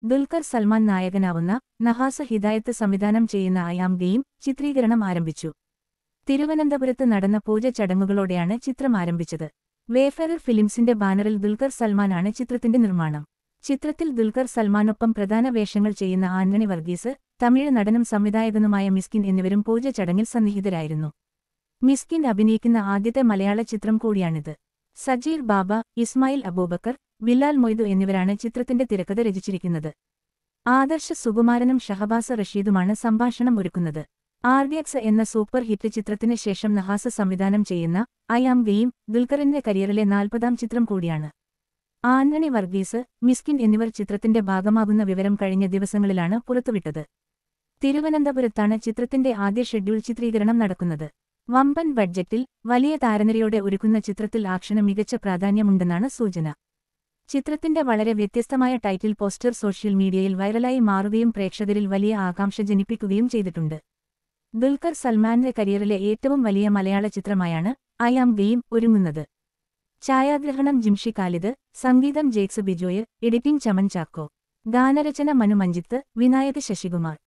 ദുൽഖർ സൽമാൻ നായകനാവുന്ന നഹാസ് ഹിദായത്ത് സംവിധാനം ചെയ്യുന്ന I am game ചിത്രീകരണം ആരംഭിച്ചു. തിരുവനന്തപുരത്ത് നടന്ന പൂജ ചടങ്ങുകളോടെയാണ് ചിത്രം ആരംഭിച്ചത്. വേഫെയർ ഫിലിംസിന്റെ ബാനറിൽ ദുൽഖർ സൽമാനാണ് ചിത്രത്തിന്റെ നിർമ്മാണം. ചിത്രത്തിൽ ദുൽഖർ സൽമാനൊപ്പം പ്രധാന വേഷങ്ങൾ ചെയ്യുന്ന ആന്റണി വർഗീസ്, തമിഴ് നടനും സംവിധായകനുമായ മിസ്കിൻ എന്നിവരും പൂജ ചടങ്ങിൽ സന്നിഹിതരായിരുന്നു. മിസ്കിൻ അഭിനയിക്കുന്ന ആദ്യത്തെ മലയാള ചിത്രം കൂടിയാണിത്. സജീർ ബാബ, ഇസ്മായിൽ അബൂബക്കർ, ബിലാൽ മൊയ്തു എന്നിവരാണ് ചിത്രത്തിന്റെ തിരക്കഥ രചിച്ചിരിക്കുന്നത്. ആദർശ് സുകുമാരനും ഷഹബാസ് റഷീദുമാണ് സംഭാഷണം ഒരുക്കുന്നത്. ആർഡിഎക്സ് എന്ന സൂപ്പർ ഹിറ്റ് ചിത്രത്തിന് ശേഷം നഹാസ് സംവിധാനം ചെയ്യുന്ന ഐ ആം ഗെയിം ദുൽഖറിന്റെ കരിയറിലെ 40ാം ചിത്രം കൂടിയാണ്. ആന്റണി വർഗീസ്, മിസ്കിൻ എന്നിവർ ചിത്രത്തിന്റെ ഭാഗമാകുന്ന വിവരം കഴിഞ്ഞ ദിവസങ്ങളിലാണ് പുറത്തുവിട്ടത്. തിരുവനന്തപുരത്താണ് ചിത്രത്തിന്റെ ആദ്യ ഷെഡ്യൂൾ ചിത്രീകരണം നടക്കുന്നത്. വമ്പൻ ബഡ്ജറ്റിൽ വലിയ താരനിരയോടെ ഒരുക്കുന്ന ചിത്രത്തിൽ ആക്ഷന് മികച്ച പ്രാധാന്യമുണ്ടെന്നാണ് സൂചന. ചിത്രത്തിന്റെ വളരെ വ്യത്യസ്തമായ ടൈറ്റിൽ പോസ്റ്റർ സോഷ്യൽ മീഡിയയിൽ വൈറലായി മാറുകയും പ്രേക്ഷകരിൽ വലിയ ആകാംക്ഷ ജനിപ്പിക്കുകയും ചെയ്തിട്ടുണ്ട്. ദുൽഖർ സൽമാന്റെ കരിയറിലെ ഏറ്റവും വലിയ മലയാള ചിത്രമായാണ് ഐ ആം ഗെയിം ഒരുങ്ങുന്നത്. ഛായാഗ്രഹണം ജിംഷി ഖാലിദ്, സംഗീതം ജേക്സ് ബിജോയ്, എഡിറ്റിംഗ് ചമൻ ചാക്കോ, ഗാനരചന മനു മഞ്ജിത്ത്, വിനായക് ശശികുമാർ.